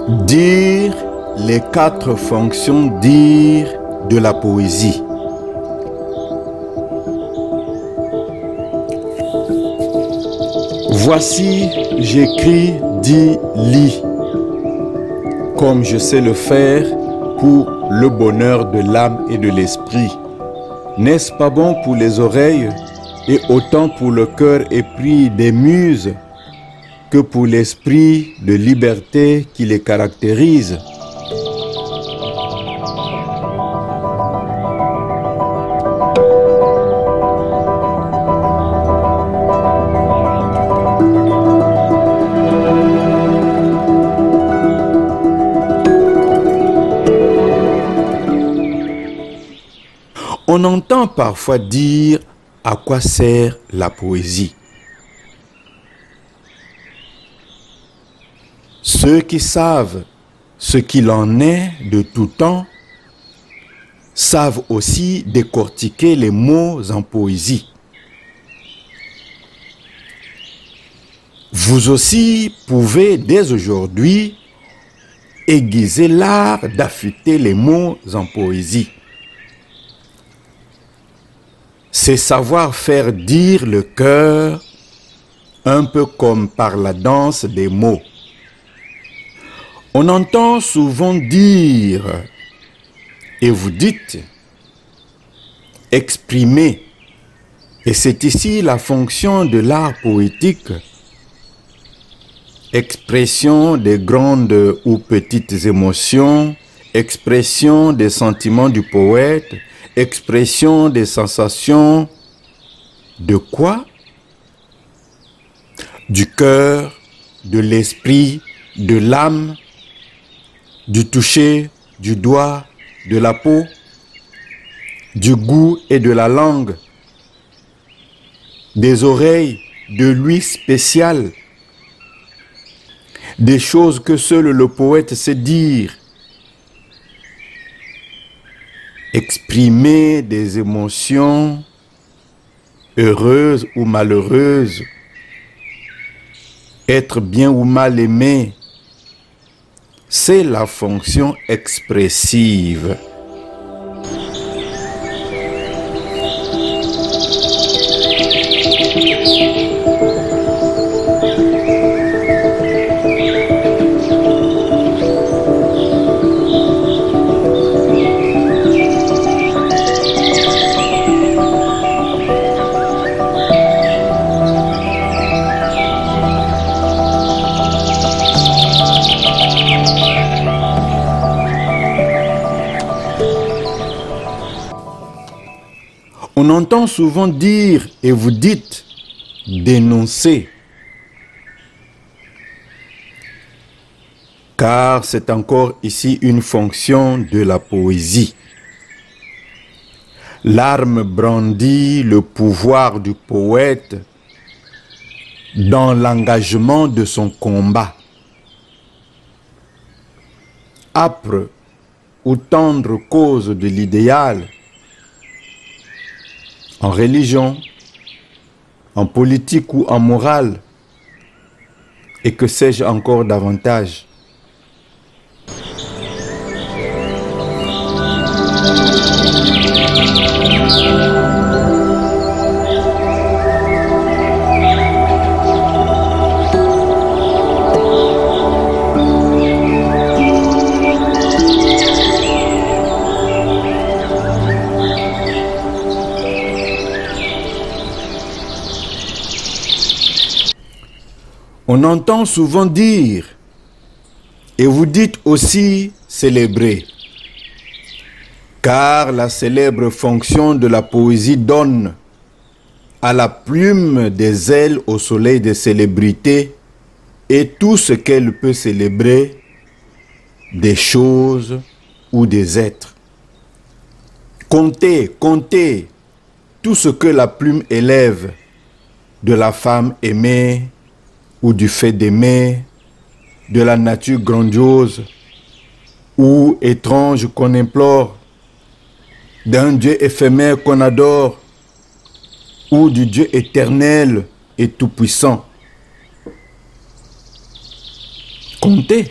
Dire les 4 fonctions dire de la poésie. Voici, j'écris, dis, lis, comme je sais le faire pour le bonheur de l'âme et de l'esprit. N'est-ce pas bon pour les oreilles et autant pour le cœur épris des muses que pour l'esprit de liberté qui les caractérise? On entend parfois dire à quoi sert la poésie. Ceux qui savent ce qu'il en est de tout temps savent aussi décortiquer les mots en poésie. Vous aussi pouvez dès aujourd'hui aiguiser l'art d'affûter les mots en poésie. C'est savoir faire dire le cœur, un peu comme par la danse des mots. On entend souvent dire, et vous dites, exprimer. Et c'est ici la fonction de l'art poétique. Expression des grandes ou petites émotions, expression des sentiments du poète, expression des sensations de quoi? Du cœur, de l'esprit, de l'âme, du toucher, du doigt, de la peau, du goût et de la langue, des oreilles, de l'ouïe spéciale, des choses que seul le poète sait dire. Exprimer des émotions heureuses ou malheureuses, être bien ou mal aimé, c'est la fonction expressive. On entend souvent dire, et vous dites, dénoncer. Car c'est encore ici une fonction de la poésie. L'arme brandit le pouvoir du poète dans l'engagement de son combat. Âpre ou tendre cause de l'idéal, en religion, en politique ou en morale, et que sais-je encore davantage. On entend souvent dire, et vous dites aussi célébrer, car la célèbre fonction de la poésie donne à la plume des ailes au soleil des célébrités et tout ce qu'elle peut célébrer, des choses ou des êtres. Comptez, comptez tout ce que la plume élève de la femme aimée, ou du fait d'aimer, de la nature grandiose ou étrange qu'on implore, d'un Dieu éphémère qu'on adore, ou du Dieu éternel et tout-puissant. Comptez.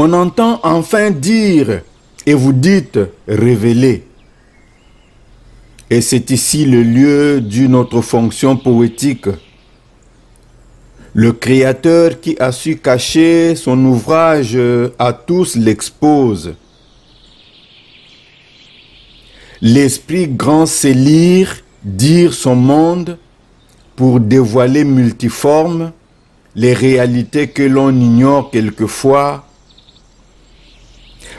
On entend enfin dire, et vous dites, révéler. Et c'est ici le lieu d'une autre fonction poétique. Le Créateur qui a su cacher son ouvrage à tous l'expose. L'Esprit grand sait lire, dire son monde pour dévoiler multiformes les réalités que l'on ignore quelquefois.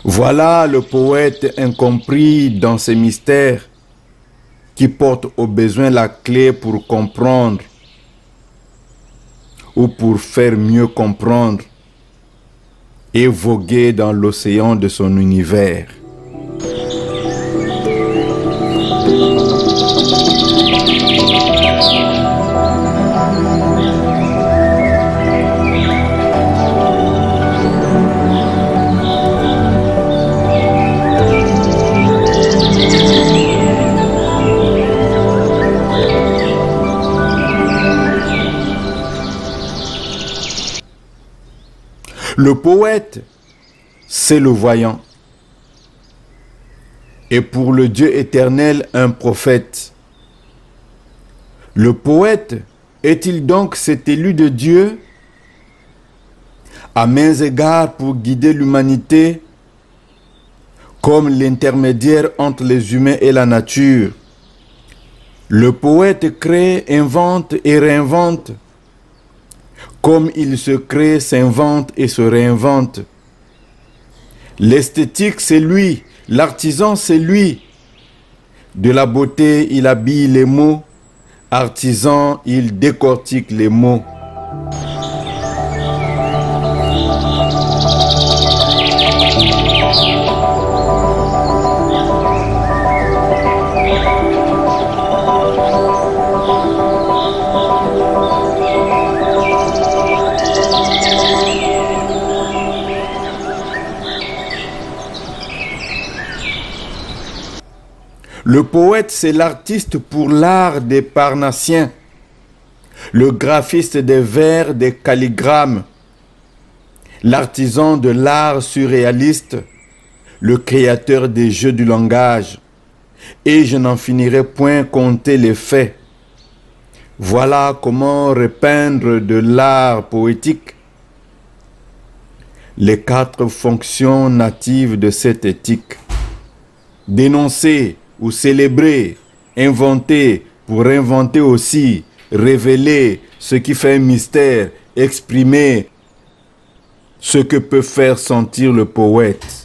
Voilà le poète incompris dans ses mystères qui porte au besoin la clé pour comprendre ou pour faire mieux comprendre et voguer dans l'océan de son univers. Le poète, c'est le voyant. Et pour le Dieu éternel, un prophète. Le poète est-il donc cet élu de Dieu, à mains égards pour guider l'humanité, comme l'intermédiaire entre les humains et la nature? Le poète crée, invente et réinvente, comme il se crée, s'invente et se réinvente. L'esthétique, c'est lui. L'artisan, c'est lui. De la beauté, il habille les mots. Artisan, il décortique les mots. Le poète, c'est l'artiste pour l'art des Parnassiens, le graphiste des vers, des calligrammes, l'artisan de l'art surréaliste, le créateur des jeux du langage. Et je n'en finirai point compter les faits. Voilà comment repeindre de l'art poétique les 4 fonctions natives de cette éthique. Dénoncer ou célébrer, inventer pour inventer aussi, révéler ce qui fait un mystère, exprimer ce que peut faire sentir le poète.